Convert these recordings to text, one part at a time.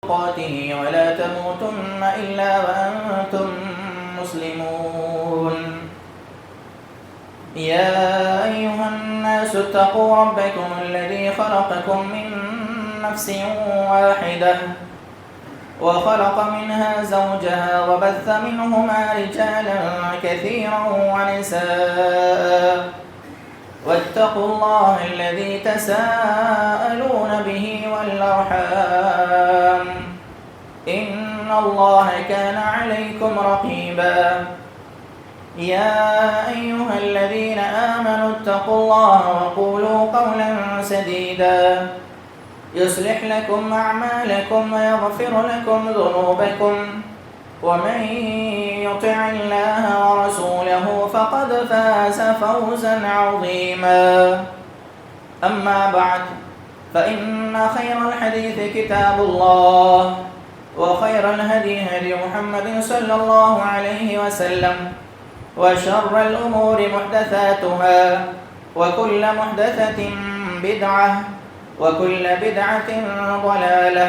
قاته ولا تموتن إلا وأنتم مسلمون. يا أيها الناس اتقوا ربكم الذي خلقكم من نفس واحدة وخلق منها زوجها وبث منهما رجالا كثيرا ونساء واتقوا الله الذي تساءلون به والأرحام إن الله كان عليكم رقيبا. يا أيها الذين آمنوا اتقوا الله وقولوا قولا سديدا يصلح لكم أعمالكم ويغفر لكم ذنوبكم ومن يطع الله ورسوله فقد فاز فوزا عظيما. أما بعد فإن خير الحديث كتاب الله وخير الهدي هدي محمد صلى الله عليه وسلم وشر الأمور محدثاتها وكل محدثة بدعة وكل بدعة ضلالة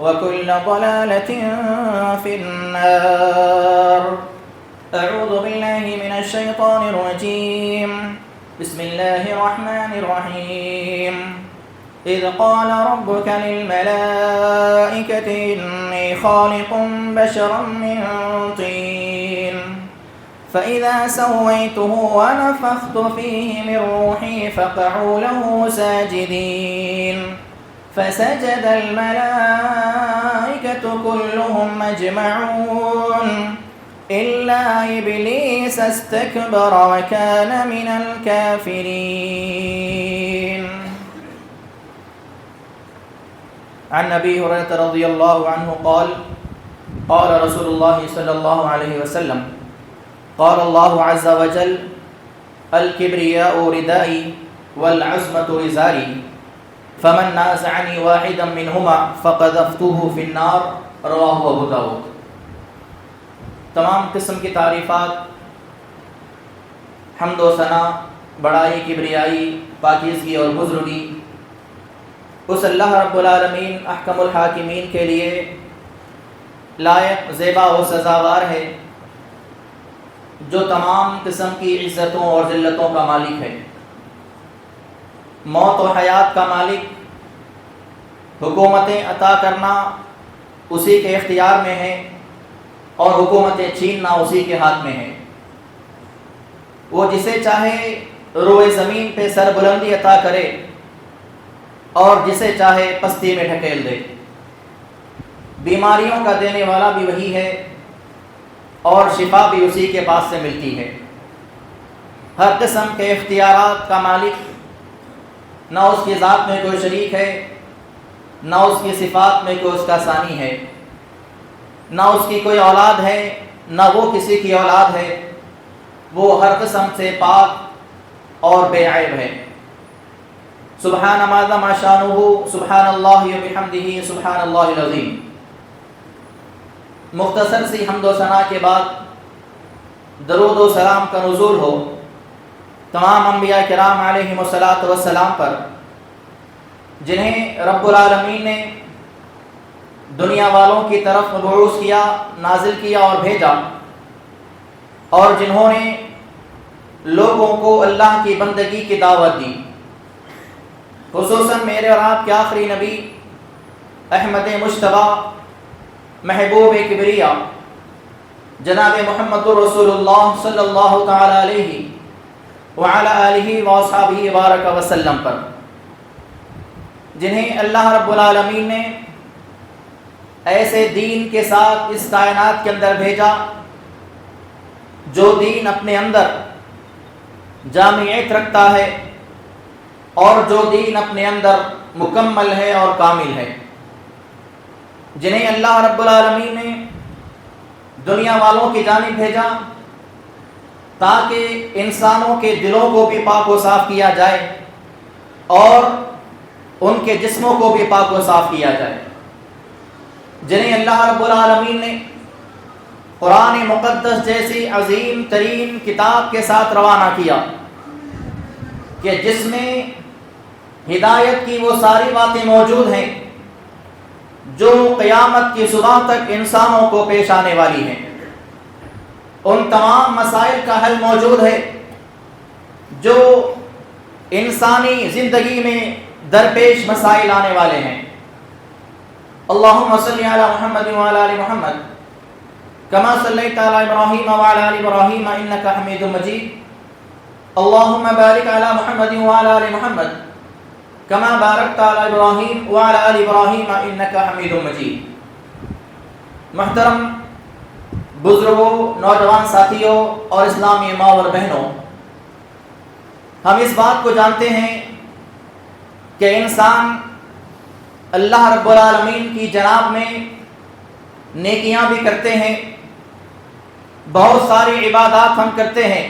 وكل ضلالة في النار. أعوذ بالله من الشيطان الرجيم. بسم الله الرحمن الرحيم. إذ قال ربك للملائكة إني خالق بشرا من طين فإذا سويته ونفخت فيه من روحي فقعوا له ساجدين فسجد الملائكة كلهم أجمعون إلا إبليس استكبر وكان من الكافرين. عن أبي هريرة رضي الله عنه قال قال رسول الله صلى الله عليه وسلم قال الله عز وجل الكبرياء ردائي والعزمة إزاري فمن نازعني واحدا منهما فقذفته في النار. رواہ ابو داؤد. تمام قسم کی تعریفات، حمد و ثنا، بڑائی، کبریائی، پاکیزگی اور بزرگی اس اللہ رب العالمین احکم الحاکمین کے لیے لائق، زیبا و سزاوار ہے، جو تمام قسم کی عزتوں اور ذلتوں کا مالک ہے، موت و حیات کا مالک. حکومتیں عطا کرنا اسی کے اختیار میں ہے اور حکومتیں چھیننا اسی کے ہاتھ میں ہے. وہ جسے چاہے روئے زمین پہ سر بلندی عطا کرے اور جسے چاہے پستی میں ڈھکیل دے. بیماریوں کا دینے والا بھی وہی ہے اور شفا بھی اسی کے پاس سے ملتی ہے. ہر قسم کے اختیارات کا مالک، نہ اس کی ذات میں کوئی شریک ہے، نہ اس کی صفات میں کوئی اس کا ثانی ہے، نہ اس کی کوئی اولاد ہے، نہ وہ کسی کی اولاد ہے. وہ ہر قسم سے پاک اور بے عیب ہے. سبحان ما شانہ، سبحان اللہ وبحمدہ، سبحان اللہ العظیم. مختصر سی حمد و ثنا کے بعد درود و سلام کا نزول ہو تمام انبیاء کرام علیہم الصلاۃ والسلام پر، جنہیں رب العالمین نے دنیا والوں کی طرف مبعوث کیا، نازل کیا اور بھیجا، اور جنہوں نے لوگوں کو اللہ کی بندگی کی دعوت دی. خصوصاً میرے اور آپ کے آخری نبی احمد مجتبیٰ، محبوب کبریا جناب محمد رسول اللہ صلی اللہ تعالی علیہ وعلی آلہ واصحابہ وبارک وسلم پر، جنہیں اللہ رب العالمین نے ایسے دین کے ساتھ اس کائنات کے اندر بھیجا جو دین اپنے اندر جامعیت رکھتا ہے اور جو دین اپنے اندر مکمل ہے اور کامل ہے، جنہیں اللہ رب العالمین نے دنیا والوں کی جانب بھیجا تاکہ انسانوں کے دلوں کو بھی پاک و صاف کیا جائے اور ان کے جسموں کو بھی پاک و صاف کیا جائے، جنہیں اللہ رب العالمین نے قرآن مقدس جیسی عظیم ترین کتاب کے ساتھ روانہ کیا کہ جس میں ہدایت کی وہ ساری باتیں موجود ہیں، جو قیامت کی صبح تک انسانوں کو پیش آنے والی ہیں، ان تمام مسائل کا حل موجود ہے جو انسانی زندگی میں درپیش مسائل آنے والے ہیں۔ اللہم صلی علی محمد وعلی آل محمد کما صلیت علی ابراہیم وعلی آل ابراہیم انک حمید مجید۔ اللہم بارک علی محمد وعلی آل محمد کما بارکت علی ابراہیم وعلی آل ابراہیم انک حمید مجید۔ محترم بزرگوں، نوجوان ساتھیوں اور اسلامی ماں اور بہنوں، ہم اس بات کو جانتے ہیں کہ انسان اللہ رب العالمین کی جناب میں نیکیاں بھی کرتے ہیں، بہت ساری عبادات ہم کرتے ہیں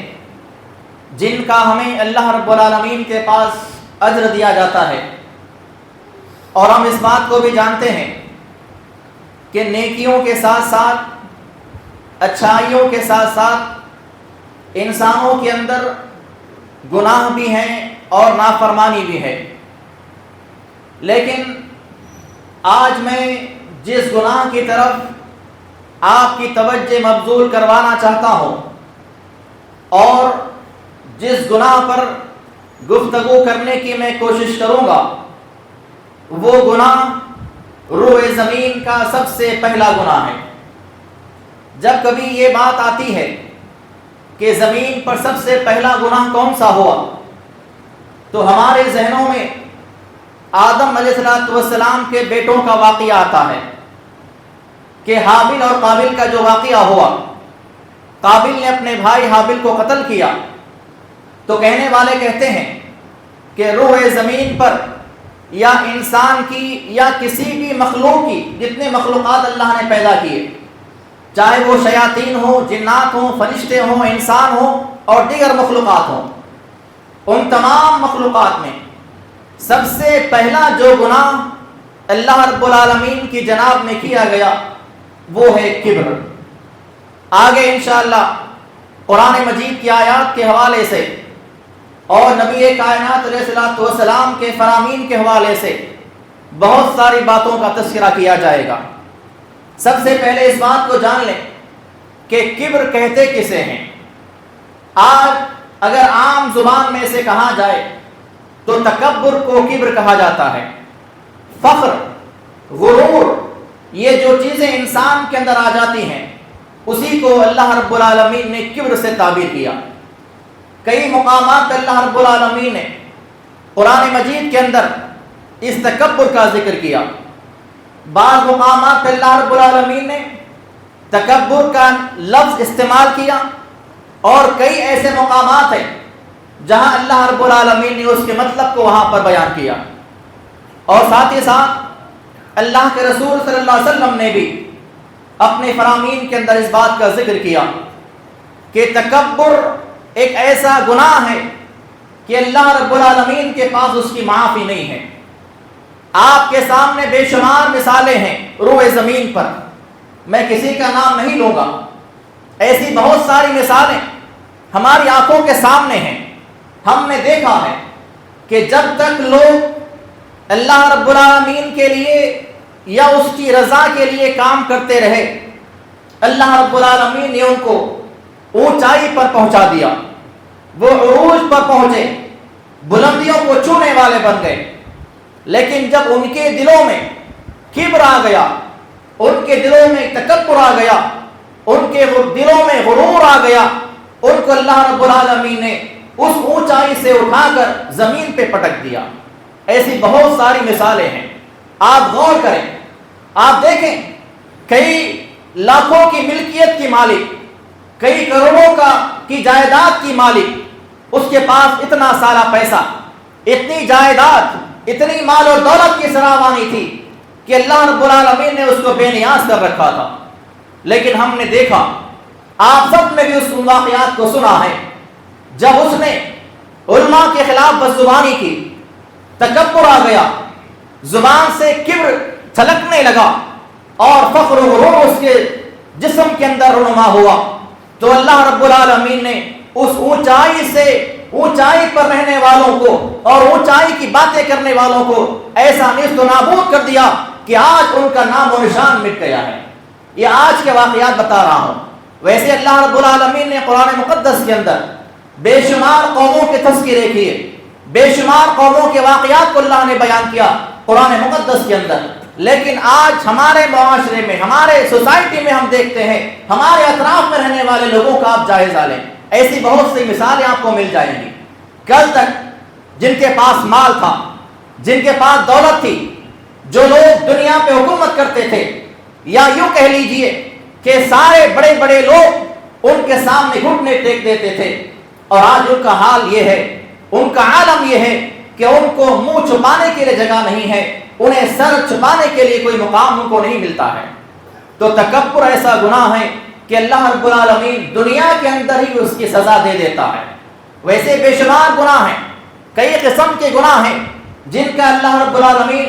جن کا ہمیں اللہ رب العالمین کے پاس اجر دیا جاتا ہے، اور ہم اس بات کو بھی جانتے ہیں کہ نیکیوں کے ساتھ ساتھ، اچھائیوں کے ساتھ ساتھ انسانوں کے اندر گناہ بھی ہیں اور نافرمانی بھی ہے۔ لیکن آج میں جس گناہ کی طرف آپ کی توجہ مبذول کروانا چاہتا ہوں اور جس گناہ پر گفتگو کرنے کی میں کوشش کروں گا، وہ گناہ روح زمین کا سب سے پہلا گناہ ہے۔ جب کبھی یہ بات آتی ہے کہ زمین پر سب سے پہلا گناہ کون سا ہوا، تو ہمارے ذہنوں میں آدم علیہ السلام کے بیٹوں کا واقعہ آتا ہے کہ حابل اور قابل کا جو واقعہ ہوا، قابل نے اپنے بھائی حابل کو قتل کیا، تو کہنے والے کہتے ہیں کہ روح زمین پر یا انسان کی یا کسی بھی مخلوق کی، جتنے مخلوقات اللہ نے پیدا کیے، چاہے وہ شیاطین ہوں، جنات ہوں، فرشتے ہوں، انسان ہوں اور دیگر مخلوقات ہوں، ان تمام مخلوقات میں سب سے پہلا جو گناہ اللہ رب العالمین کی جناب میں کیا گیا وہ ہے کبر۔ آگے انشاءاللہ قرآن مجید کی آیات کے حوالے سے اور نبی کائنات علیہ السلام کے فرامین کے حوالے سے بہت ساری باتوں کا تذکرہ کیا جائے گا۔ سب سے پہلے اس بات کو جان لیں کہ کبر کہتے کسے ہیں۔ آج اگر عام زبان میں سے کہا جائے تو تکبر کو کبر کہا جاتا ہے۔ فخر، غرور، یہ جو چیزیں انسان کے اندر آ جاتی ہیں، اسی کو اللہ رب العالمین نے کبر سے تعبیر کیا۔ کئی مقامات پر اللہ رب العالمین نے قرآن مجید کے اندر اس تکبر کا ذکر کیا۔ بعض مقامات پر اللہ رب العالمین نے تکبر کا لفظ استعمال کیا، اور کئی ایسے مقامات ہیں جہاں اللہ رب العالمین نے اس کے مطلب کو وہاں پر بیان کیا۔ اور ساتھ ہی ساتھ اللہ کے رسول صلی اللہ علیہ وسلم نے بھی اپنے فرامین کے اندر اس بات کا ذکر کیا کہ تکبر ایک ایسا گناہ ہے کہ اللہ رب العالمین کے پاس اس کی معافی نہیں ہے۔ آپ کے سامنے بے شمار مثالیں ہیں روح زمین پر، میں کسی کا نام نہیں لوں گا، ایسی بہت ساری مثالیں ہماری آنکھوں کے سامنے ہیں۔ ہم نے دیکھا ہے کہ جب تک لوگ اللہ رب العالمین کے لیے یا اس کی رضا کے لیے کام کرتے رہے، اللہ رب العالمین نے ان کو اونچائی پر پہنچا دیا، وہ عروج پر پہنچے، بلندیوں کو چھونے والے بن گئے۔ لیکن جب ان کے دلوں میں کبر آ گیا، ان کے دلوں میں تکبر آ گیا، ان کے دلوں میں غرور آ گیا، ان کو اللہ رب العالمین نے اس اونچائی سے اٹھا کر زمین پہ پٹک دیا۔ ایسی بہت ساری مثالیں ہیں، آپ غور کریں، آپ دیکھیں، کئی لاکھوں کی ملکیت کی مالک، کئی کروڑوں کی جائیداد کی مالک، اس کے پاس اتنا سارا پیسہ، اتنی جائیداد، اتنی مال اور دولت کی فراوانی تھی کہ اللہ رب العالمین نے اس کو بے نیاز کر رکھا تھا۔ لیکن ہم نے دیکھا، آپ سب نے بھی اس واقعات کو سنا ہے، جب اس نے علماء کے خلاف بدزبانی کی، تکبر آ گیا، زبان سے کبر چھلکنے لگا اور فخر و غرور اس کے جسم کے اندر رونما ہوا، تو اللہ رب العالمین نے اس اونچائی سے، اونچائی پر رہنے والوں کو اور اونچائی کی باتیں کرنے والوں کو ایسا نیست و نابود کر دیا کہ آج ان کا نام و نشان مٹ گیا ہے۔ یہ آج کے واقعات بتا رہا ہوں۔ ویسے اللہ رب العالمین نے قرآن مقدس کے اندر بے شمار قوموں کے تذکرے کیے، بے شمار قوموں کے واقعات کو اللہ نے بیان کیا قرآن مقدس کے اندر، لیکن آج ہمارے معاشرے میں، ہمارے سوسائٹی میں ہم دیکھتے ہیں، ہمارے اطراف میں رہنے والے لوگوں کا آپ جائزہ لیں، ایسی بہت سی مثالیں آپ کو مل جائیں گی۔ کل تک جن کے پاس مال تھا، جن کے پاس دولت تھی، جو لوگ دنیا پہ حکومت کرتے تھے، یا یوں کہہ لیجئے کہ سارے بڑے بڑے لوگ ان کے سامنے گھٹنے ٹیک دیتے تھے، اور آج ان کا حال یہ ہے، ان کا عالم یہ ہے کہ ان کو منہ چھپانے کے لیے جگہ نہیں ہے، انہیں سر چھپانے کے لیے کوئی مقام ان کو نہیں ملتا ہے۔ تو تکبر ایسا گناہ ہے کہ اللہ رب العالمین دنیا کے اندر ہی اس کی سزا دے دیتا ہے۔ ویسے بے شمار گناہ ہیں، کئی قسم کے گناہ ہیں جن کا اللہ رب العالمین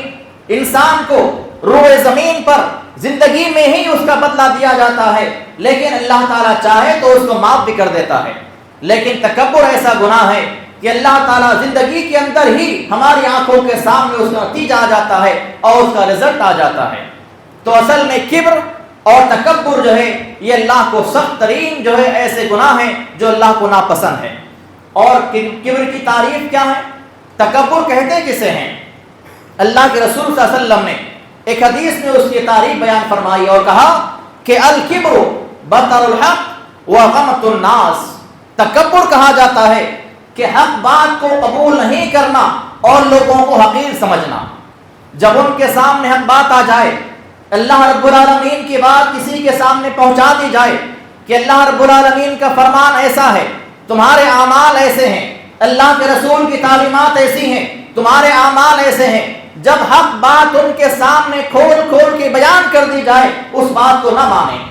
انسان کو روئے زمین پر زندگی میں ہی اس کا بدلہ دیا جاتا ہے، لیکن اللہ تعالیٰ چاہے تو اس کو معاف بھی کر دیتا ہے۔ لیکن تکبر ایسا گناہ ہے کہ اللہ تعالیٰ زندگی کے اندر ہی ہماری آنکھوں کے سامنے اس کا نتیجہ آ جاتا ہے اور اس کا رزلٹ آ جاتا ہے۔ تو اصل میں کبر اور تکبر جو ہے یہ اللہ کو سخت ترین جو ہے ایسے گناہ ہیں جو اللہ کو ناپسند ہے۔ اور کبر کی تعریف کیا ہے؟ تکبر کہتے کسے ہیں؟ اللہ کے رسول صلی اللہ علیہ وسلم نے ایک حدیث میں اس کی تعریف بیان فرمائی اور کہا کہ الکبر بطر الحق وغمط الناس، تکبر کہا جاتا ہے کہ حق بات کو قبول نہیں کرنا اور لوگوں کو حقیر سمجھنا۔ جب ان کے سامنے حق بات آ جائے، اللہ رب العالمین کی بات کسی کے سامنے پہنچا دی جائے کہ اللہ رب العالمین کا فرمان ایسا ہے، تمہارے اعمال ایسے ہیں، اللہ کے رسول کی تعلیمات ایسی ہیں، تمہارے اعمال ایسے ہیں، جب حق بات ان کے سامنے کھول کھول کے بیان کر دی جائے اس بات کو نہ مانیں،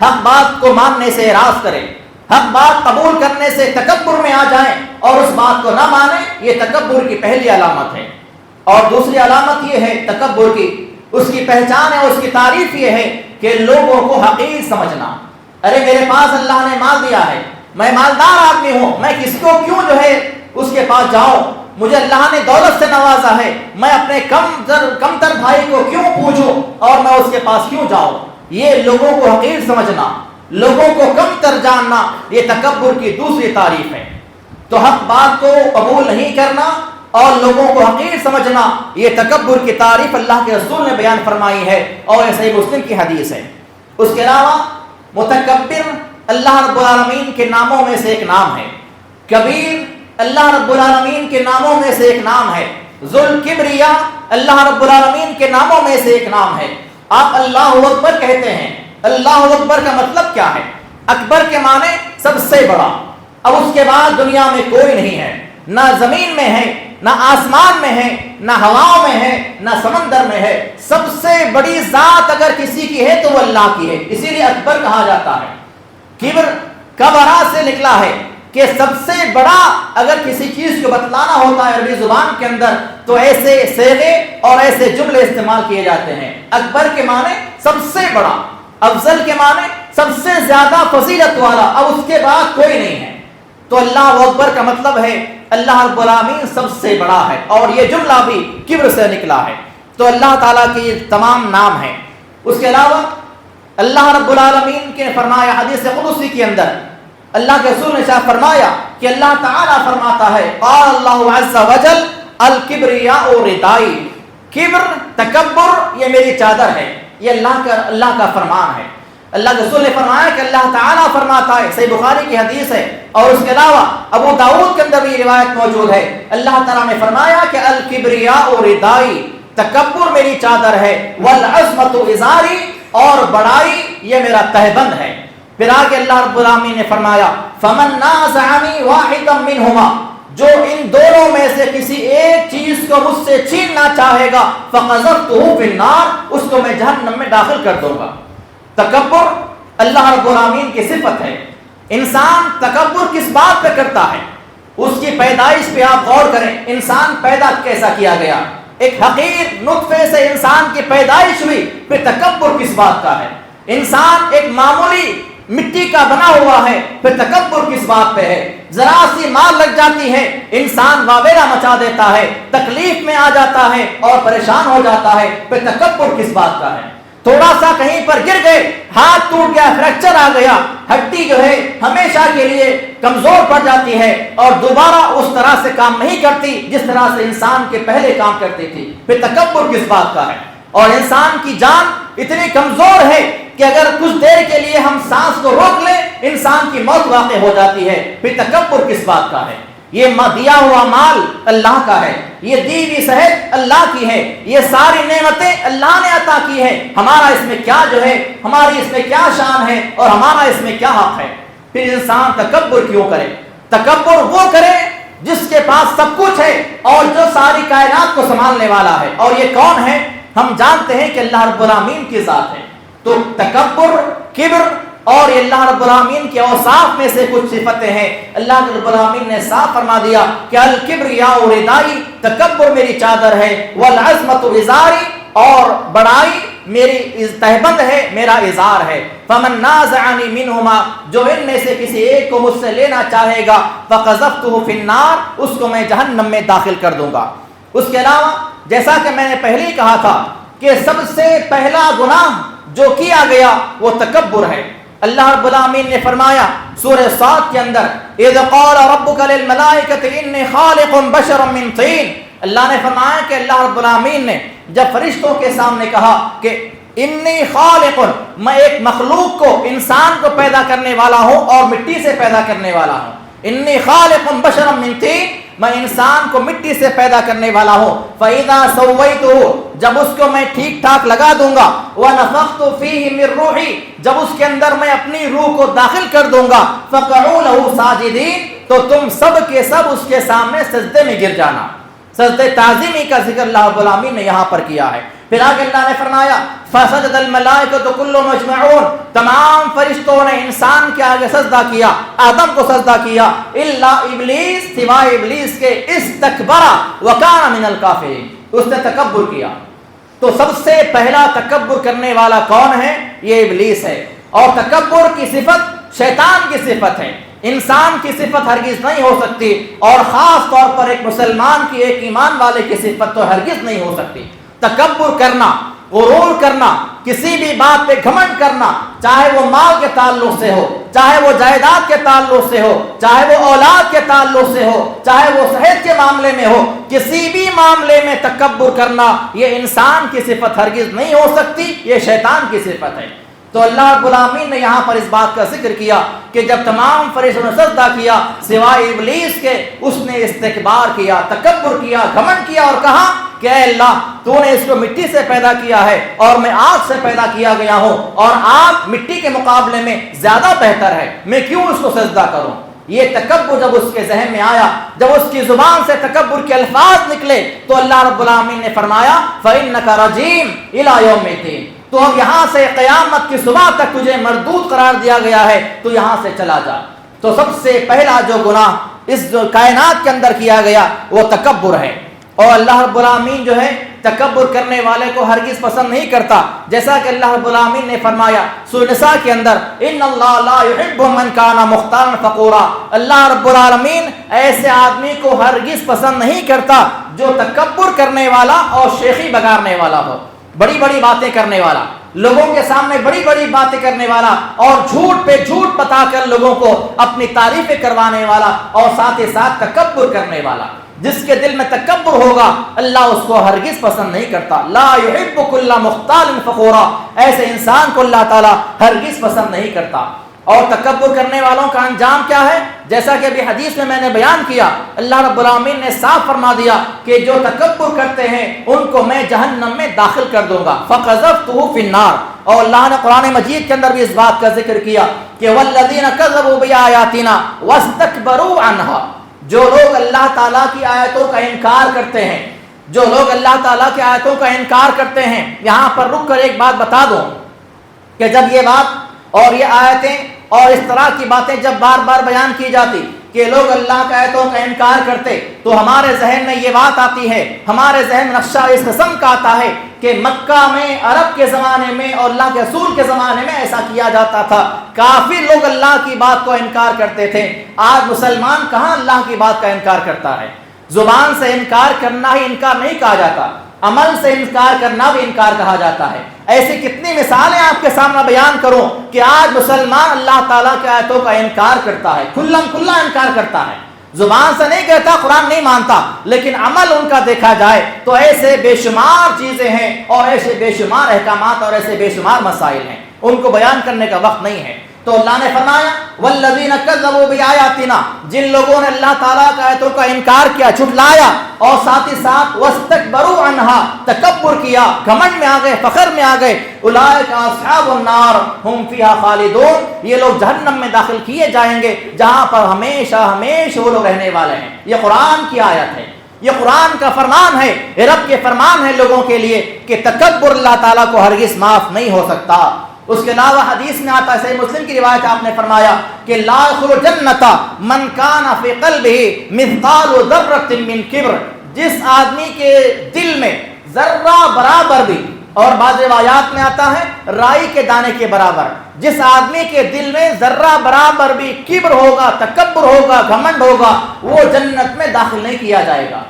حق بات کو ماننے سے اعراض کریں، حق بات قبول کرنے سے تکبر میں آ جائیں اور اس بات کو نہ مانیں، یہ تکبر کی پہلی علامت ہے۔ اور دوسری علامت یہ ہے تکبر کی، اس کی پہچان ہے، اس کی تعریف یہ ہے کہ لوگوں کو حقیر سمجھنا۔ ارے میرے پاس اللہ نے مال دیا ہے، میں مالدار آدمی ہوں، میں کس کو کیوں جو ہے اس کے پاس جاؤں، مجھے اللہ نے دولت سے نوازا ہے، میں اپنے کم تر بھائی کو کیوں پوچھوں اور میں اس کے پاس کیوں جاؤں۔ یہ لوگوں کو حقیر سمجھنا، لوگوں کو کم تر جاننا، یہ تکبر کی دوسری تعریف ہے۔ تو حق بات کو قبول نہیں کرنا اور لوگوں کو حقیر سمجھنا، یہ تکبر کی تعریف اللہ کے رسول نے بیان فرمائی ہے اور یہ صحیح مسلم کی حدیث ہے۔ اس کے علاوہ متکبر اللہ رب العالمین کے ناموں میں سے ایک نام ہے، کبیر اللہ رب العالمین کے ناموں میں سے ایک نام ہے، ذوالکبریاء اللہ رب العالمین کے ناموں میں سے ایک نام ہے۔ آپ اللہ اکبر کہتے ہیں، اللہ اکبر کا مطلب کیا ہے؟ اکبر کے معنی سب سے بڑا، اب اس کے بعد دنیا میں کوئی نہیں ہے، نہ زمین میں ہے، نہ آسمان میں ہے، نہ ہواؤں میں ہے، نہ سمندر میں ہے، سب سے بڑی ذات اگر کسی کی ہے تو وہ اللہ کی ہے، اسی لیے اکبر کہا جاتا ہے۔ کبر کبرا سے نکلا ہے کہ سب سے بڑا اگر کسی چیز کو بتلانا ہوتا ہے عربی زبان کے اندر تو ایسے صیغے اور ایسے جملے استعمال کیے جاتے ہیں۔ اکبر کے معنی سب سے بڑا، افضل کے معنی سب سے زیادہ فضیلت والا، اب اس کے بعد کوئی نہیں ہے۔ تو اللہ اکبر کا مطلب ہے اللہ رب العالمین سب سے بڑا ہے، اور یہ جملہ بھی کبر سے نکلا ہے۔ تو اللہ تعالیٰ کے یہ تمام نام ہیں۔ اس کے علاوہ اللہ رب العالمین کے فرمایا حدیث قدسی کے اندر، اللہ کے رسول نے فرمایا کہ اللہ تعالیٰ فرماتا ہے قال اللہ عز وجل الکبریاء ردائی، کبر تکبر یہ میری چادر ہے، یہ اللہ کا فرمان ہے۔ اللہ کے رسول نے فرمایا کہ اللہ تعالیٰ فرماتا ہے، صحیح بخاری کی حدیث ہے، اور اس کے علاوہ ابو داؤد کے اندر بھی روایت موجود ہے، اللہ تعالیٰ نے فرمایا کہ الکبریاء ردائی، تکبر میری چادر ہے، والعظمت ازاری، اور بڑائی یہ میرا تہبند ہے۔ پھر آگے اللہ رب العالمین نے فرمایا فمن نازعنی واحدا منہما، جو ان دونوں میں سے کسی ایک چیز کو مجھ سے چھیننا چاہے گا فقذفتہ فی النار، اس کو میں جہنم میں داخل کر دوں گا۔ تکبر اللہ رب العالمین کی صفت ہے۔ انسان تکبر کس بات پہ کرتا ہے؟ اس کی پیدائش پہ آپ غور کریں، انسان پیدا کیسا کیا گیا؟ ایک حقیر نطفے سے انسان کی پیدائش ہوئی، پھر تکبر کس بات کا ہے؟ انسان ایک معمولی مٹی کا بنا ہوا ہے، پھر تکبر کس بات پہ ہے؟ ذرا سی مار لگ جاتی ہے، انسان واویلا مچا دیتا ہے، تکلیف میں آ جاتا ہے اور پریشان ہو جاتا ہے، پھر تکبر کس بات کا ہے؟ تھوڑا سا کہیں پر گر گئے، ہاتھ ٹوٹ گیا، فریکچر آ گیا، ہڈی جو ہے ہمیشہ کے لیے کمزور پڑ جاتی ہے اور دوبارہ اس طرح سے کام نہیں کرتی جس طرح سے انسان کے پہلے کام کرتی تھی، پھر تکبر کس بات کا ہے؟ اور انسان کی جان اتنی کمزور ہے کہ اگر کچھ دیر کے لیے ہم سانس کو روک لیں انسان کی موت واقع ہو جاتی ہے، پھر تکبر کس بات کا ہے؟ یہ دیا ہوا مال اللہ کا ہے، یہ دی ہوئی صحت اللہ کی ہے، یہ ساری نعمتیں اللہ نے عطا کی ہے، ہمارا اس میں کیا جو ہے، ہماری اس میں کیا شان ہے اور ہمارا اس میں کیا حق ہے؟ پھر انسان تکبر کیوں کرے؟ تکبر وہ کرے جس کے پاس سب کچھ ہے اور جو ساری کائنات کو سنبھالنے والا ہے، اور یہ کون ہے؟ ہم جانتے ہیں کہ اللہ رب العالمین کی ذات ہے۔ تو تکبر، کبر اور یہ اللہ رب العالمین کے اوصاف میں سے کچھ صفتیں ہیں۔ اللہ رب العالمین نے صاف فرما دیا کہ الکبریاء ردائی، تکبر میری چادر ہے، والعظمت ازاری، اور بڑائی میری تہبند ہے، میرا ازار ہے۔ فمن نازعنی منہما، جو ان میں سے کسی ایک کو مجھ سے لینا چاہے گا، فقذفتہ فی النار، اس کو میں جہنم میں داخل کر دوں گا۔ اس کے علاوہ جیسا کہ میں نے پہلے ہی کہا تھا کہ سب سے پہلا گناہ جو کیا گیا وہ تکبر ہے۔ اللہ رب العالمین نے فرمایا سورہ صاد کے اندر، اذ قال ربک للملائکۃ انی خالق بشرا من طین، اللہ نے فرمایا کہ اللہ رب العالمین نے جب فرشتوں کے سامنے کہا کہ انی خالق، میں ایک مخلوق کو، انسان کو پیدا کرنے والا ہوں اور مٹی سے پیدا کرنے والا ہوں، انی خالق بشرا من طین، میں انسان کو مٹی سے پیدا کرنے والا ہوں، فَإِذَا سَوَّيْتُهُ، جب اس کو میں ٹھیک ٹھاک لگا دوں گا، وَنَفَخْتُ فِيهِ مِن رُوحِي، جب اس کے اندر میں اپنی روح کو داخل کر دوں گا، فَقَعُوا لَهُ سَاجِدِينَ، تو تم سب کے سب اس کے سامنے سجدے میں گر جانا۔ سجدہ تعظیمی کا ذکر اللہ رب العالمین نے یہاں پر کیا ہے۔ پھر آگے اللہ نے فرمایا فَسَجَدَ الْمَلَائِكَةُ كُلُّهُمْ أَجْمَعُونَ، تمام فرشتوں نے انسان کے آگے سجدہ کیا، آدم کو سجدہ کیا، الا ابلیس، سوائے ابلیس کے، استکبر وکان من الکافرین، اس نے تکبر کیا۔ تو سب سے پہلا تکبر کرنے والا کون ہے؟ یہ ابلیس ہے، اور تکبر کی صفت شیطان کی صفت ہے، انسان کی صفت ہرگز نہیں ہو سکتی، اور خاص طور پر ایک مسلمان کی، ایک ایمان والے کی صفت تو ہرگز نہیں ہو سکتی۔ تکبر کرنا، غرور کرنا، کسی بھی بات پہ گھمنڈ کرنا، چاہے وہ مال کے تعلق سے ہو، چاہے وہ جائیداد کے تعلق سے ہو، چاہے وہ اولاد کے تعلق سے ہو، چاہے وہ صحت کے معاملے میں ہو، کسی بھی معاملے میں تکبر کرنا یہ انسان کی صفت ہرگز نہیں ہو سکتی، یہ شیطان کی صفت ہے۔ تو اللہ رب العالمین نے یہاں پر اس بات کا ذکر کیا کہ جب تمام فرشتوں نے سجدہ کیا سوائے ابلیس کے، اس نے استکبار کیا، تکبر کیا، گھمنڈ کیا اور کہا کہ اے اللہ تو نے اس کو مٹی سے پیدا کیا ہے اور میں آگ سے پیدا کیا گیا ہوں، اور آگ مٹی کے مقابلے میں زیادہ بہتر ہے، میں کیوں اس کو سجدہ کروں؟ یہ تکبر جب اس کے ذہن میں آیا، جب اس کی زبان سے تکبر کے الفاظ نکلے تو اللہ رب العالمین نے فرمایا فَإِنَّكَ رَجِيمٌ إِلَىٰ يَوْمِ الدِّينِ، تو اب یہاں سے قیامت کی صبح تک تجھے مردود قرار دیا گیا ہے، تو یہاں سے چلا جا۔ تو سب سے پہلا جو گناہ اس کائنات کے اندر کیا گیا وہ تکبر ہے، اور اللہ رب العالمین جو ہے تکبر کرنے والے کو ہرگز پسند نہیں کرتا، جیسا کہ اللہ رب العالمین نے فرمایا سورہ نساء کے اندر ان اللہ لا يحب من کان مختالا فخورا، اللہ رب العالمین ایسے آدمی کو ہرگز پسند نہیں کرتا جو تکبر کرنے والا اور شیخی بگارنے والا ہو، بڑی بڑی باتیں کرنے والا، لوگوں کے سامنے بڑی بڑی باتیں کرنے والا، اور جھوٹ پہ جھوٹ بتا کر لوگوں کو اپنی تعریفیں کروانے والا، اور ساتھ ہی ساتھ تکبر کرنے والا۔ جس کے دل میں تکبر ہوگا اللہ اس کو ہرگز پسند نہیں کرتا، لا يحب كل مختال فخورا، ایسے انسان کو اللہ تعالیٰ ہرگز پسند نہیں کرتا۔ اور تکبر کرنے والوں کا انجام کیا ہے؟ جیسا کہ ابھی حدیث میں نے بیان کیا، اللہ رب العالمین نے صاف فرما دیا کہ جو تکبر کرتے ہیں ان کو میں جہنم میں داخل کر دوں گا، فَقَذَفْتُهُ فِي النَّارِ، اور اللہ نے قرآن مجید کے اندر بھی اس بات کا ذکر کیا کہ وَالَّذِينَ كَذَّبُوا بِآيَاتِنَا وَاسْتَكْبَرُوا عَنْهَا، جو لوگ اللہ تعالیٰ کی آیتوں کا انکار کرتے ہیں، جو لوگ اللہ تعالیٰ کی آیتوں کا انکار کرتے ہیں۔ یہاں پر رک کر ایک بات بتا دوں کہ جب یہ بات اور یہ آیتیں اور اس طرح کی باتیں جب بار بار بیان کی جاتی کہ لوگ اللہ کی آیتوں کا انکار کرتے، تو ہمارے ذہن میں یہ بات آتی ہے، ہمارے ذہن نقشہ اس قسم کا آتا ہے کہ مکہ میں عرب کے زمانے میں اور اللہ کے رسول کے زمانے میں ایسا کیا جاتا تھا، کافی لوگ اللہ کی بات کو انکار کرتے تھے۔ آج مسلمان کہاں اللہ کی بات کا انکار کرتا ہے؟ زبان سے انکار کرنا ہی انکار نہیں کہا جاتا، عمل سے انکار کرنا بھی انکار کہا جاتا ہے۔ ایسی کتنی مثالیں آپ کے سامنے بیان کروں کہ آج مسلمان اللہ تعالیٰ کی آیتوں کا انکار کرتا ہے، کھلم کھلا انکار کرتا ہے، زبان سے نہیں کہتا، قرآن نہیں مانتا، لیکن عمل ان کا دیکھا جائے تو ایسے بے شمار چیزیں ہیں اور ایسے بے شمار احکامات اور ایسے بے شمار مسائل ہیں، ان کو بیان کرنے کا وقت نہیں ہے۔ تو اللہ نے فرمایا والذین کذبوا بآیاتنا، جن لوگوں نے اللہ تعالیٰ کی آیتوں کا انکار کیا، جھٹلایا، اور ساتھ ہی ساتھ واستکبروا عنہا، تکبر کیا، گھمنڈ میں آ گئے، فخر میں آ گئے، اولئک اصحاب النار ہم فیہا خالدون، یہ لوگ جہنم میں داخل کیے جائیں گے جہاں پر ہمیشہ ہمیشہ وہ لوگ رہنے والے ہیں۔ یہ قرآن کی آیت ہے، یہ قرآن کا فرمان ہے، رب کے فرمان ہے لوگوں کے لیے کہ تکبر اللہ تعالیٰ کو ہرگز معاف نہیں ہو سکتا۔ اس کے علاوہ حدیث میں آتا ہے، صحیح مسلم کی روایت آپ نے فرمایا کہ لا يدخل الجنۃ من کان فی قلبہ مثقال ذرۃ من کبر، جس آدمی کے دل میں ذرہ برابر بھی، اور بعض روایات میں آتا ہے رائی کے دانے کے برابر، جس آدمی کے دل میں ذرہ برابر بھی کبر ہوگا، تکبر ہوگا، گھمنڈ ہوگا، وہ جنت میں داخل نہیں کیا جائے گا۔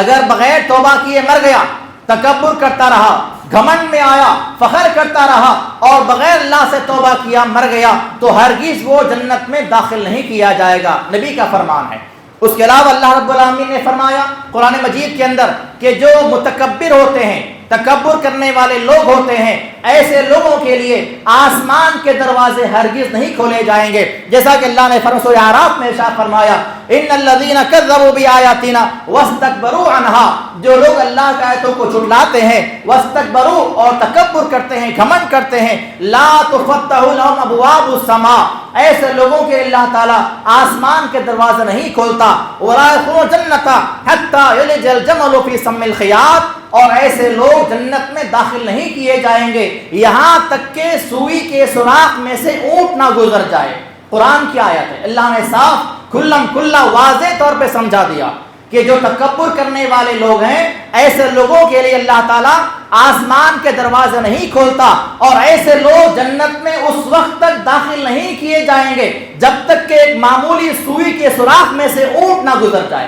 اگر بغیر توبہ کیے مر گیا، تکبر کرتا رہا، گھمنڈ میں آیا، فخر کرتا رہا اور بغیر اللہ سے توبہ کیا مر گیا، تو ہرگز وہ جنت میں داخل نہیں کیا جائے گا، نبی کا فرمان ہے۔ اس کے علاوہ اللہ رب العالمین نے فرمایا قرآن مجید کے اندر کہ جو متکبر ہوتے ہیں، تکبر کرنے والے لوگ ہوتے ہیں، ایسے لوگوں کے لیے آسمان کے دروازے ہرگز نہیں کھولے جائیں گے، جیسا کہ اللہ نے سورہ اعراف میں ارشاد فرمایا ان الذین کذبوا بآیاتنا واستکبروا عنہا، جو لوگ اللہ کی آیتوں کو جھٹلاتے ہیں، واستکبروا اور تکبر کرتے ہیں، گھمنڈ کرتے ہیں، لا تفتح لهم ابواب السماء، ایسے لوگوں کے اللہ تعالیٰ آسمان کے دروازے نہیں کھولتا، ولا يدخلون الجنۃ حتى يلج الجمل في سم الخياط، اور ایسے لوگ جنت میں داخل نہیں کیے جائیں گے یہاں تک کہ سوئی کے سوراخ میں سے اونٹ نہ گزر جائے۔ قرآن کی آیت ہے، اللہ نے صاف کھلم کھلا واضح طور پہ سمجھا دیا کہ جو تکبر کرنے والے لوگ ہیں، ایسے لوگوں کے لیے اللہ تعالیٰ آسمان کے دروازے نہیں کھولتا، اور ایسے لوگ جنت میں اس وقت تک داخل نہیں کیے جائیں گے جب تک کہ ایک معمولی سوئی کے سوراخ میں سے اونٹ نہ گزر جائے۔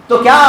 تو کیا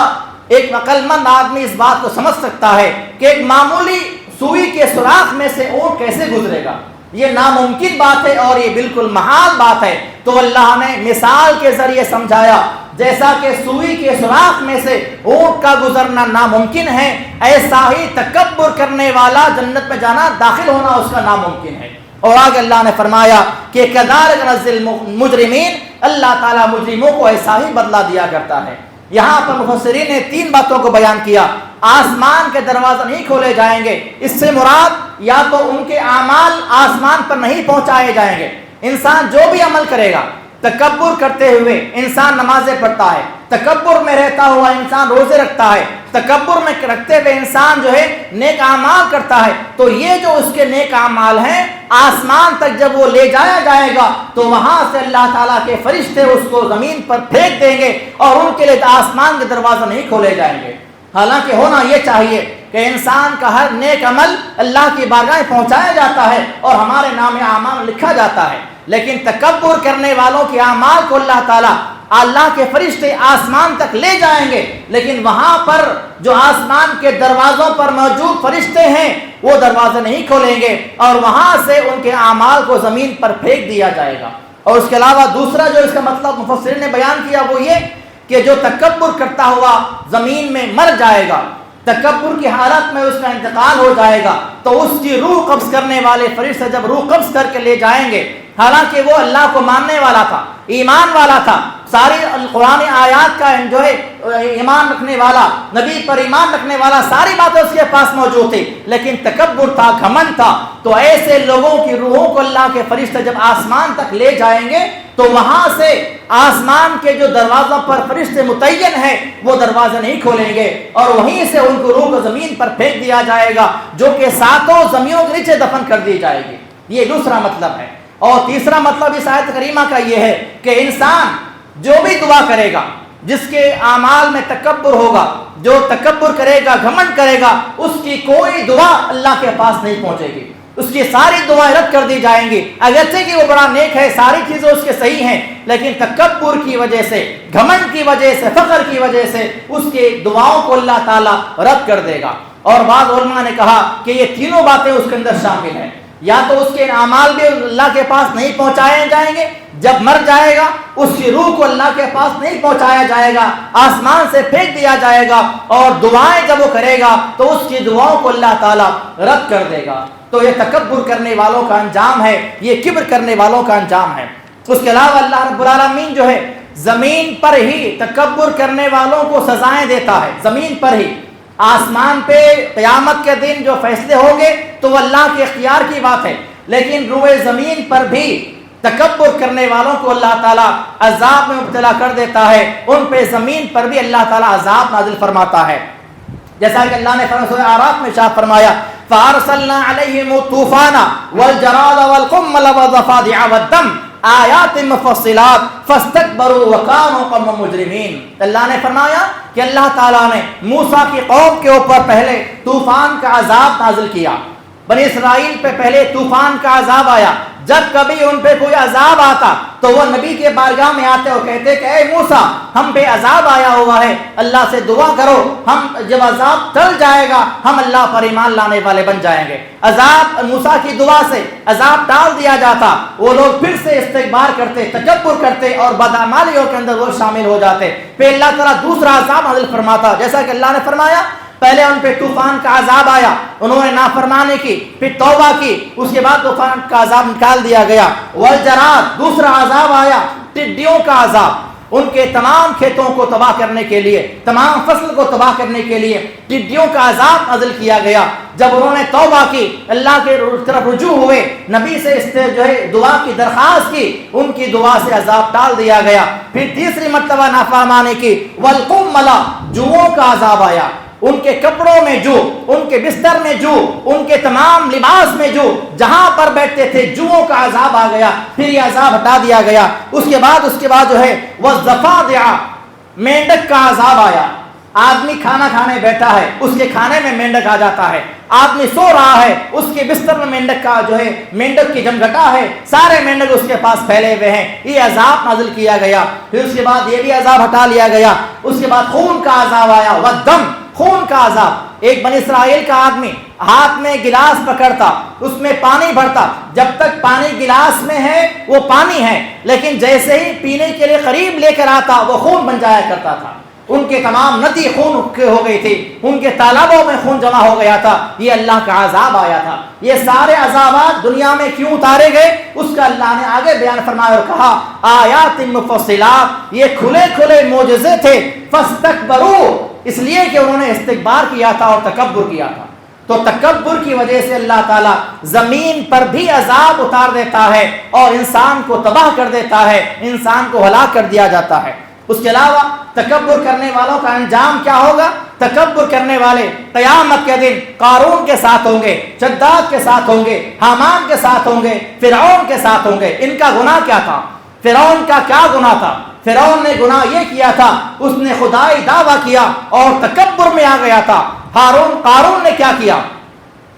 ایک عقل مند آدمی اس بات کو سمجھ سکتا ہے کہ ایک معمولی سوئی کے سوراخ میں سے اونٹ کیسے گزرے گا؟ یہ ناممکن بات ہے اور یہ بالکل محال بات ہے۔ تو اللہ نے مثال کے ذریعے سمجھایا، جیسا کہ سوئی کے سوراخ میں سے اونٹ کا گزرنا ناممکن ہے، ایسا ہی تکبر کرنے والا جنت میں جانا، داخل ہونا اس کا ناممکن ہے۔ اور آگے اللہ نے فرمایا کہ کذالک نجزی المجرمین، اللہ تعالیٰ مجرموں کو ایسا ہی بدلہ دیا کرتا ہے۔ یہاں پر مفسرین نے تین باتوں کو بیان کیا۔ آسمان کے دروازے نہیں کھولے جائیں گے، اس سے مراد یا تو ان کے اعمال آسمان پر نہیں پہنچائے جائیں گے، انسان جو بھی عمل کرے گا، تکبر کرتے ہوئے انسان نمازیں پڑھتا ہے، تکبر میں رہتا ہوا انسان روزے رکھتا ہے، تکبر میں رکھتے ہوئے انسان جو ہے نیک اعمال کرتا ہے، تو یہ جو اس کے نیک اعمال ہیں آسمان تک جب وہ لے جایا جائے گا تو وہاں سے اللہ تعالیٰ کے فرشتے اس کو زمین پر پھینک دیں گے اور ان کے لیے آسمان کے دروازے نہیں کھولے جائیں گے۔ حالانکہ ہونا یہ چاہیے کہ انسان کا ہر نیک عمل اللہ کی بارگاہ میں پہنچایا جاتا ہے اور ہمارے نام اعمال لکھا جاتا ہے، لیکن تکبر کرنے والوں کے اعمال کو اللہ تعالیٰ، اللہ کے فرشتے آسمان تک لے جائیں گے، لیکن وہاں پر جو آسمان کے دروازوں پر موجود فرشتے ہیں وہ دروازے نہیں کھولیں گے اور وہاں سے ان کے اعمال کو زمین پر پھینک دیا جائے گا۔ اور اس کے علاوہ دوسرا جو اس کا مطلب مفسرین نے بیان کیا وہ یہ کہ جو تکبر کرتا ہوا زمین میں مر جائے گا، تکبر کی حالت میں اس کا انتقال ہو جائے گا، تو اس کی روح قبض کرنے والے فرشتے جب روح قبض کر کے لے جائیں گے، حالانکہ وہ اللہ کو ماننے والا تھا، ایمان والا تھا، ساری قرآن آیات کا جو ہے ایمان رکھنے والا، نبی پر ایمان رکھنے والا، ساری باتیں اس کے پاس موجود تھی، لیکن تکبر تھا، گھمنڈ تھا، تو ایسے لوگوں کی روحوں کو اللہ کے فرشتے جب آسمان تک لے جائیں گے تو وہاں سے آسمان کے جو دروازوں پر فرشتے متعین ہیں وہ دروازے نہیں کھولیں گے اور وہیں سے ان کو روح کو زمین پر پھینک دیا جائے گا، جو کہ ساتوں زمینوں کے نیچے دفن کر دی جائے گی۔ یہ دوسرا مطلب ہے۔ اور تیسرا مطلب اس آیت کریمہ کا یہ ہے کہ انسان جو بھی دعا کرے گا، جس کے اعمال میں تکبر ہوگا، جو تکبر کرے گا، گھمنڈ کرے گا، اس کی کوئی دعا اللہ کے پاس نہیں پہنچے گی، اس کی ساری دعائیں رد کر دی جائیں گی، اگرچہ کہ وہ بڑا نیک ہے، ساری چیزیں اس کے صحیح ہیں، لیکن تکبر کی وجہ سے، گھمنڈ کی وجہ سے، فخر کی وجہ سے اس کی دعاؤں کو اللہ تعالیٰ رد کر دے گا۔ اور بعض علماء نے کہا کہ یہ تینوں باتیں اس کے اندر شامل ہیں، یا تو اس کے اعمال بھی اللہ کے پاس نہیں پہنچائے جائیں گے، جب مر جائے گا اس کی روح کو اللہ کے پاس نہیں پہنچایا جائے گا، آسمان سے پھینک دیا جائے گا، اور دعائیں جب وہ کرے گا تو اس کی دعاؤں کو اللہ تعالیٰ رد کر دے گا۔ تو یہ تکبر کرنے والوں کا انجام ہے، یہ کبر کرنے والوں کا انجام ہے۔ اس کے علاوہ اللہ رب العالمین جو ہے زمین پر ہی تکبر کرنے والوں کو سزائیں دیتا ہے، زمین پر ہی۔ آسمان پہ قیامت کے دن جو فیصلے ہوں گے تو وہ اللہ کے اختیار کی بات ہے، لیکن روئے زمین پر بھی تکبر کرنے والوں کو اللہ تعالیٰ عذاب میں مبتلا کر دیتا ہے، ان پہ زمین پر بھی اللہ تعالیٰ عذاب نازل فرماتا ہے، جیسا کہ اللہ نے سورہ اعراف میں ارشاد فرمایا فَأَرْسَلْنَا عَلَيْهِمُ الطُّوفَانَ وَالْجَرَادَ وَالْقُمَّلَ وَالضَّفَادِعَ وَالدَّمَ آیات مفصلات فاستکبروا وکانوا قوما مجرمین۔ اللہ نے فرمایا کہ اللہ تعالیٰ نے موسیٰ کی قوم کے اوپر پہلے طوفان کا عذاب نازل کیا، بنی اسرائیل پہ پہلے طوفان کا عذاب آیا، جب کبھی ان پہ کوئی عذاب آتا تو وہ نبی کے بارگاہ میں آتے اور کہتے کہ اے موسیٰ ہم پہ عذاب آیا ہوا ہے، اللہ سے دعا کرو، ہم جب عذاب ٹل جائے گا ہم اللہ پر ایمان لانے والے بن جائیں گے۔ عذاب موسیٰ کی دعا سے عذاب ٹال دیا جاتا، وہ لوگ پھر سے استکبار کرتے، تکبر کرتے اور بدعمالیوں کے اندر وہ شامل ہو جاتے، پھر اللہ تعالیٰ دوسرا عذاب نازل فرماتا، جیسا کہ اللہ نے فرمایا پہلے ان پہ طوفان کا عذاب آیا، انہوں نے نافرمانی کی، پھر توبہ کی، اس کے بعد طوفان کا عذاب نکال دیا گیا۔ والجراد دوسرا عذاب آیا، ٹڈیوں کا عذاب، ان کے تمام کھیتوں کو تباہ کرنے کے لیے، تمام فصل کو تباہ کرنے کے لیے ٹڈیوں کا عذاب نازل کیا گیا۔ جب انہوں نے توبہ کی، اللہ کے طرف رجوع ہوئے، نبی سے جو ہے دعا کی درخواست کی، ان کی دعا سے عذاب ٹال دیا گیا۔ پھر تیسری مرتبہ نافرمانی کی، والقمل جوؤں کا عذاب آیا، ان کے کپڑوں میں جو، ان کے بستر میں جو، ان کے تمام لباس میں جو، جہاں پر بیٹھتے تھے جوؤں کا عذاب آ گیا، پھر یہ عذاب ہٹا دیا گیا۔ اس کے بعد جو ہے وہ ضفادع مینڈک کا عذاب آیا، آدمی کھانا کھانے بیٹھا ہے، اس کے کھانے میں مینڈک آ جاتا ہے، آدمی سو رہا ہے، اس کے بستر میں مینڈک کا جو ہے مینڈک کی جمگٹا ہے، سارے مینڈک اس کے پاس پھیلے ہوئے ہیں، یہ عذاب نازل کیا گیا۔ پھر اس کے بعد یہ بھی عذاب ہٹا لیا گیا۔ اس کے بعد خون کا عذاب آیا، والدم خون کا عذاب۔ ایک بنی اسرائیل کا آدمی ہاتھ میں گلاس پکڑتا، اس میں پانی بھرتا، جب تک پانی گلاس میں ہے وہ پانی ہے، لیکن جیسے ہی پینے کے لیے قریب لے کر آتا وہ خون بن جایا کرتا تھا، ان کے تمام ندی خون ہو گئی تھی، ان کے تالابوں میں خون جمع ہو گیا تھا، یہ اللہ کا عذاب آیا تھا۔ یہ سارے عذابات دنیا میں کیوں اتارے گئے اس کا اللہ نے آگے بیان فرمایا اور کہا آیات مفصلات، یہ کھلے کھلے معجزے تھے، فاستکبروا، اس لیے کہ انہوں نے استکبار کیا تھا اور تکبر کیا تھا۔ تو تکبر کی وجہ سے اللہ تعالیٰ زمین پر بھی عذاب اتار دیتا ہے اور انسان کو تباہ کر دیتا ہے، انسان کو ہلاک کر دیا جاتا ہے۔ اس کے علاوہ تکبر کرنے والوں کا انجام کیا ہوگا؟ تکبر کرنے والے قیامت کے دن قارون کے ساتھ ہوں گے، شداد کے ساتھ ہوں گے، حامان کے ساتھ ہوں گے، فرعون کے ساتھ ہوں گے۔ ان کا گناہ کیا تھا؟ فرعون کا کیا گناہ تھا؟ فرعون نے گناہ یہ کیا تھا، اس نے خدائی دعویٰ کیا اور تکبر میں آ گیا تھا۔ قارون نے کیا کیا؟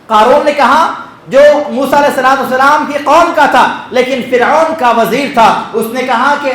قارون نے کہا جو موسیٰ علیہ السلام کی قوم کا تھا لیکن فرعون کا وزیر تھا، اس نے کہا کہ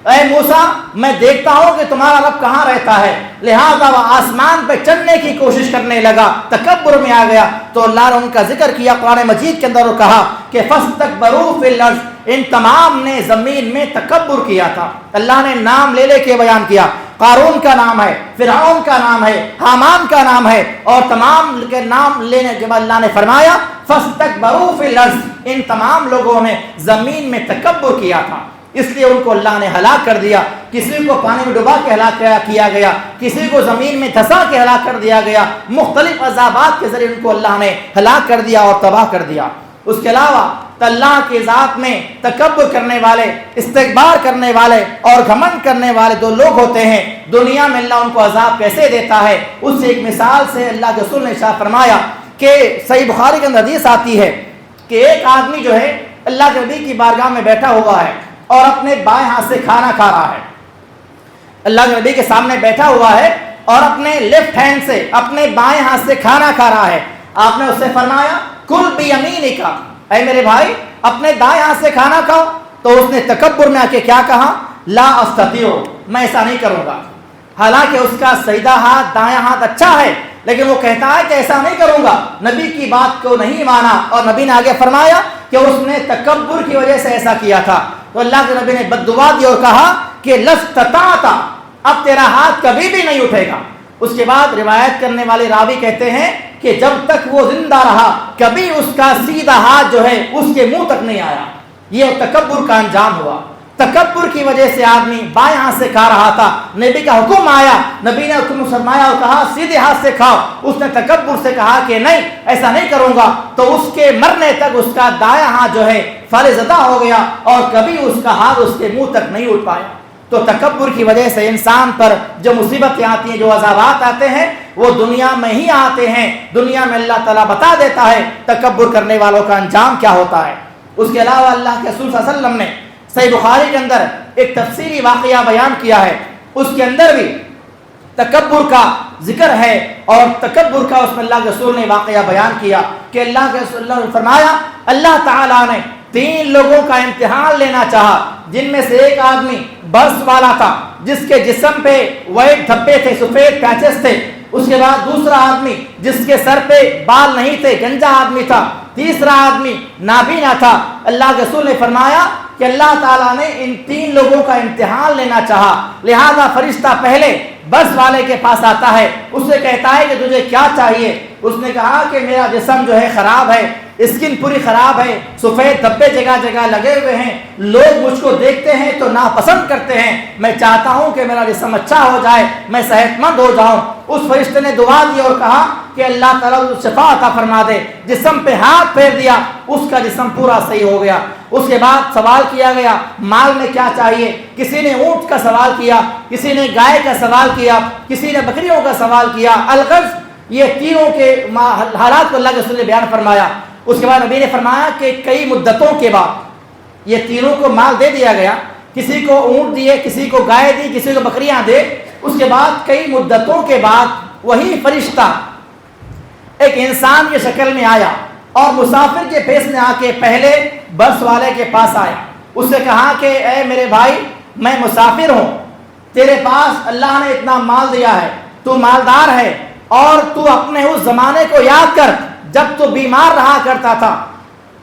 اے موسیٰ میں دیکھتا ہوں کہ تمہارا رب کہاں رہتا ہے، لہذا وہ آسمان پہ چڑھنے کی کوشش کرنے لگا، تکبر میں آ گیا۔ تو اللہ نے ان کا ذکر کیا قرآن مجید کے اندر اور کہا کہ فاستکبروا فی الارض، ان تمام نے زمین میں تکبر کیا تھا۔ اللہ نے نام لے لے کے بیان کیا، قارون کا نام ہے، فرعون کا نام ہے، حامان کا نام ہے، اور تمام کے نام لینے کے بعد اللہ نے فرمایا فاستکبروا فی الارض، ان تمام لوگوں نے زمین میں تکبر کیا تھا، اس لیے ان کو اللہ نے ہلاک کر دیا۔ کسی کو پانی میں ڈبا کے ہلاک کیا گیا، کسی کو زمین میں دھسا کے ہلاک کر دیا گیا، مختلف عذابات کے ذریعے ان کو اللہ نے ہلاک کر دیا اور تباہ کر دیا۔ اس کے علاوہ اللہ کی ذات میں تکبر کرنے والے، استکبار کرنے والے اور گھمنڈ کرنے والے دو لوگ ہوتے ہیں، دنیا میں اللہ ان کو عذاب کیسے دیتا ہے اس سے ایک مثال سے اللہ کے رسول نے ارشاد فرمایا کہ صحیح بخاری کے اندر حدیث آتی ہے کہ ایک آدمی جو ہے اللہ کے نبی کی بارگاہ میں بیٹھا ہوا ہے اور اپنے بائیں ہاتھ سے کھانا کھا رہا ہے۔ اللہ کے نبی کے سامنے بیٹھا ہوا ہے اور اپنے لیفٹ ہینڈ سے اپنے بائیں ہاتھ سے کھانا کھا رہا ہے. آپ نے اس سے فرمایا کل بیمینک، اے میرے بھائی اپنے دائیں ہاتھ سے کھانا کھاؤ. تو اس نے تکبر میں آ کے کیا کہا؟ لا استطیع، میں ایسا نہیں کروں گا. حالانکہ اس کا سیدھا ہاتھ دایاں ہاتھ اچھا ہے، لیکن وہ کہتا ہے کہ ایسا نہیں کروں گا. نبی کی بات کو نہیں مانا اور نبی نے آگے فرمایا کہ اس نے تکبر کی وجہ سے ایسا کیا تھا. تو اللہ کے نبی نے بد دعا دی اور کہا کہ لستطعت، اب تیرا ہاتھ کبھی بھی نہیں اٹھے گا. اس کے بعد روایت کرنے والے راوی کہتے ہیں کہ جب تک وہ زندہ رہا کبھی اس کا سیدھا ہاتھ جو ہے اس کے منہ تک نہیں آیا. یہ تکبر کا انجام ہوا. تکبر کی وجہ سے آدمی بائیں ہاتھ سے کھا رہا تھا، نبی کا حکم آیا، نبی نے حکم فرمایا اور کہا سیدھے ہاتھ سے کھاؤ. اس نے تکبر سے کہا کہ نہیں ایسا نہیں کروں گا، تو اس کے مرنے تک اس کا دایاں ہاتھ جو ہے فالزدہ ہو گیا اور کبھی اس کا ہاتھ اس کے منہ تک نہیں اٹھ پایا. تو تکبر کی وجہ سے انسان پر جو مصیبتیں آتی ہیں، جو عذابات آتے ہیں، وہ دنیا میں ہی آتے ہیں. دنیا میں اللہ تعالیٰ بتا دیتا ہے تکبر کرنے والوں کا انجام کیا ہوتا ہے. اس کے علاوہ اللہ کے رسول صلی اللہ علیہ وسلم نے صحیح بخاری کے اندر ایک تفصیلی واقعہ بیان کیا ہے. اس کے اندر بھی تکبر کا ذکر ہے اور تکبر کا اس میں اللہ کے رسول نے واقعہ بیان کیا کہ اللہ کے رسول نے فرمایا اللہ تعالیٰ نے 3 لوگوں کا امتحان لینا چاہا، جن میں سے ایک آدمی برس والا تھا جس کے جسم پہ وائٹ دھبے تھے، سفید پیچز تھے. اس کے بعد دوسرا آدمی جس کے سر پہ بال نہیں تھے، گنجا آدمی تھا. تیسرا آدمی نابینا تھا. اللہ کے رسول نے فرمایا کہ اللہ تعالیٰ نے ان 3 لوگوں کا امتحان لینا چاہا، لہذا فرشتہ پہلے برس والے کے پاس آتا ہے، اس سے کہتا ہے کہ تجھے کیا چاہیے. اس نے کہا کہ میرا جسم جو ہے خراب ہے، اسکن پوری خراب ہے، سفید دھبے جگہ جگہ لگے ہوئے ہیں، لوگ مجھ کو دیکھتے ہیں تو ناپسند کرتے ہیں، میں چاہتا ہوں کہ میرا جسم اچھا ہو جائے، میں صحت مند ہو جاؤں. اس فرشتے نے دعا دی اور کہا کہ اللہ تعالیٰ شفا عطا فرما دے. جسم پہ ہاتھ پھیر دیا، اس کا جسم پورا صحیح ہو گیا. اس کے بعد سوال کیا گیا مال میں کیا چاہیے. کسی نے اونٹ کا سوال کیا، کسی نے گائے کا سوال کیا، کسی نے بکریوں کا سوال کیا. الغرض یہ تینوں کے حالات کو اللہ کے رسول نے بیان فرمایا. اس کے بعد نبی نے فرمایا کہ کئی مدتوں کے بعد یہ تینوں کو مال دے دیا گیا. کسی کو اونٹ دیے، کسی کو گائے دی، کسی کو بکریاں دے. اس کے بعد کئی مدتوں کے بعد وہی فرشتہ ایک انسان کی شکل میں آیا اور مسافر کے بھیس میں آ کے پہلے برس والے کے پاس آیا. اس سے کہا کہ اے میرے بھائی میں مسافر ہوں، تیرے پاس اللہ نے اتنا مال دیا ہے، تو مالدار ہے، اور تو اپنے اس زمانے کو یاد کر جب تو بیمار رہا کرتا تھا.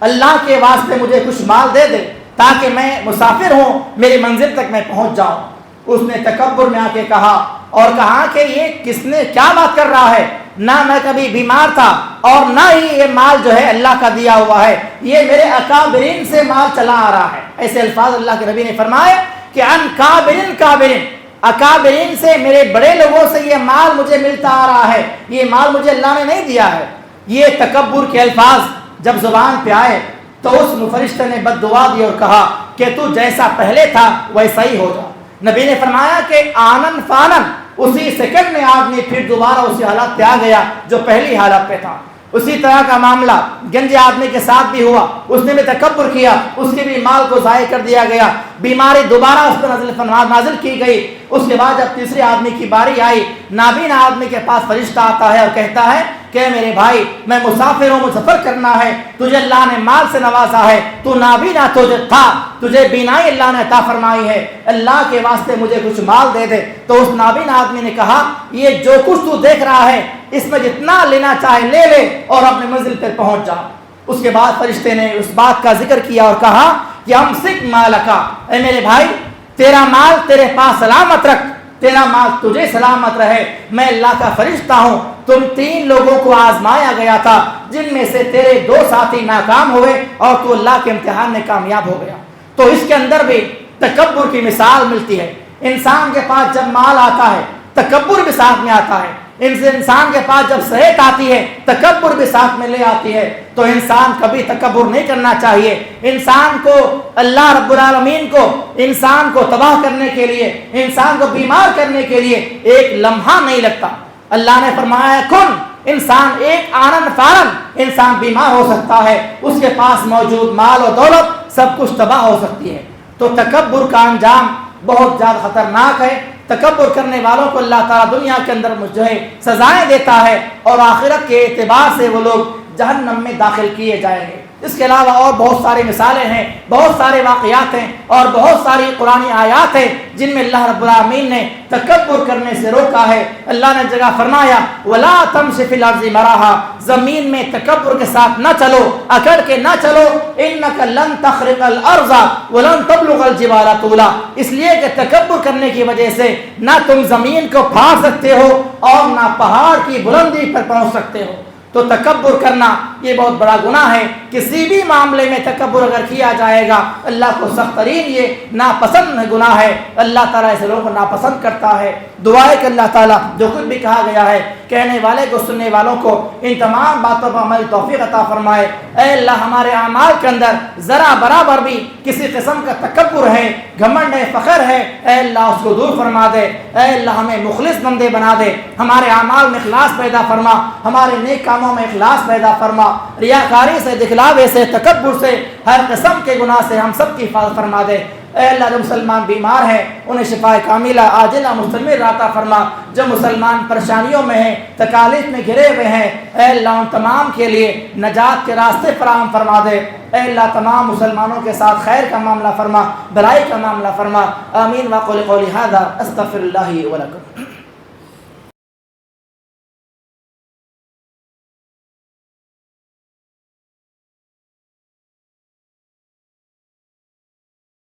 اللہ کے واسطے مجھے کچھ مال دے دے تاکہ میں مسافر ہوں، میری منزل تک میں پہنچ جاؤں. اس نے تکبر میں آ کے کہا اور کہا کہ یہ کس نے کیا بات کر رہا ہے، نہ میں کبھی بیمار تھا اور نہ ہی یہ مال جو ہے اللہ کا دیا ہوا ہے، یہ میرے اکابرین سے مال چلا آ رہا ہے. ایسے الفاظ اللہ کے نبی نے فرمائے کہ ان کابرین کابرین، اکابرین سے، میرے بڑے لوگوں سے یہ مال مجھے ملتا آ رہا ہے، یہ مال مجھے اللہ نے نہیں دیا ہے. یہ تکبر کے الفاظ جب زبان پہ آئے تو اس فرشتے نے بد دعا دی اور کہا کہ تو جیسا پہلے تھا ویسا ہی ہو جا. نبی نے فرمایا کہ آنن فانن، اسی سیکنڈ میں آدمی پھر دوبارہ اسی حالت پہ آ گیا جو پہلی حالت پہ تھا. اسی طرح کا معاملہ گنجے آدمی کے ساتھ بھی ہوا. اس نے بھی تکبر کیا، اس کے بھی مال کو ضائع کر دیا گیا، بیماری دوبارہ اس پر نازل کی گئی. اس کے بعد جب تیسرے آدمی کی باری آئی، نابینا آدمی کے پاس فرشتہ آتا ہے اور کہتا ہے کہ میرے بھائی میں مسافر ہوں، مجھے سفر کرنا ہے، تجھے اللہ نے مال سے نوازا ہے، تو نابینا تجھے تھا، تجھے بینائی اللہ نے عطا فرمائی ہے، اللہ کے واسطے مجھے کچھ مال دے دے. تو اس نابینا آدمی نے کہا یہ جو کچھ تو دیکھ رہا ہے اس میں جتنا لینا چاہے لے لے اور اپنے منزل پر پہنچ جا. اس کے بعد فرشتے نے اس بات کا ذکر کیا اور کہا کہ امسک مالکا، اے میرے بھائی تیرا مال تیرے پاس سلامت رکھ، تیرا مال تجھے سلامت رہے، میں اللہ کا فرشتہ ہوں. تم 3 لوگوں کو آزمایا گیا تھا جن میں سے تیرے 2 ساتھی ناکام ہوئے اور تو اللہ کے امتحان میں کامیاب ہو گیا. تو اس کے اندر بھی تکبر کی مثال ملتی ہے. انسان کے پاس جب مال آتا ہے تکبر بھی ساتھ میں آتا ہے. انسان کے پاس جب صحت آتی ہے تکبر بھی ساتھ میں لے آتی ہے. تو انسان کبھی تکبر نہیں کرنا چاہیے. انسان کو اللہ رب العالمین کو انسان کو تباہ کرنے کے لیے، انسان کو بیمار کرنے کے لیے ایک لمحہ نہیں لگتا. اللہ نے فرمایا کن، انسان ایک آنن فارن انسان بیمار ہو سکتا ہے، اس کے پاس موجود مال و دولت سب کچھ تباہ ہو سکتی ہے. تو تکبر کا انجام بہت زیادہ خطرناک ہے. تکبر کرنے والوں کو اللہ تعالیٰ دنیا کے اندر جو ہے سزائیں دیتا ہے اور آخرت کے اعتبار سے وہ لوگ جہنم میں داخل کیے جائیں گے۔ اس کے علاوہ اور بہت ساری مثالیں ہیں، بہت سارے واقعات ہیں اور بہت ساری قرآنی آیات ہیں جن میں اللہ رب العالمین نے تکبر کرنے سے روکا ہے۔ اللہ نے جگہ فرمایا وَلَا تَمْشِ فِي الْأَرْضِ مَرَحًا، زمین میں تکبر کے ساتھ نہ چلو، اکڑ کے نہ چلو، إِنَّكَ لَن تَخْرِقَ الْأَرْضَ وَلَن تَبْلُغَ الْجِبَالَ طُولًا، اس لیے کہ تکبر کرنے کی وجہ سے نہ تم زمین کو پھاڑ سکتے ہو اور نہ پہاڑ کی بلندی پر پہنچ سکتے ہو۔ تو تکبر کرنا یہ بہت بڑا گناہ ہے۔ کسی بھی معاملے میں تکبر اگر کیا جائے گا اللہ کو سخت ترین یہ ناپسند گناہ ہے۔ اللہ تعالیٰ ایسے لوگوں کو ناپسند کرتا ہے۔ دعا ہے کہ اللہ تعالیٰ جو خود بھی کہا گیا ہے کہنے والے کو سننے والوں کو ان تمام باتوں پر عمل توفیق عطا فرمائے۔ اے اللہ ہمارے اعمال کے اندر ذرا برابر بھی کسی قسم کا تکبر ہے، گھمنڈ ہے، فخر ہے، اے اللہ اس کو دور فرما دے۔ اے اللہ ہمیں مخلص بندے بنا دے، ہمارے اعمال میں اخلاص پیدا فرما، ہمارے نیک کاموں میں اخلاص پیدا فرما، ریاکاری سے، دکھلاوے سے، تکبر سے، ہر قسم کے گناہ سے ہم سب کی حفاظت فرما دے۔ اے اللہ جو مسلمان بیمار ہیں انہیں شفا کاملہ عاجلہ مستمر عطا فرما، جو مسلمان پریشانیوں میں ہیں، تکالیف میں گھرے ہوئے ہیں، اے اللہ ان تمام کے لیے نجات کے راستے فراہم فرما دے۔ اے اللہ تمام مسلمانوں کے ساتھ خیر کا معاملہ فرما، بھلائی کا معاملہ فرما۔ آمین۔ وقول قولی ھذا استغفر اللہ ولکم۔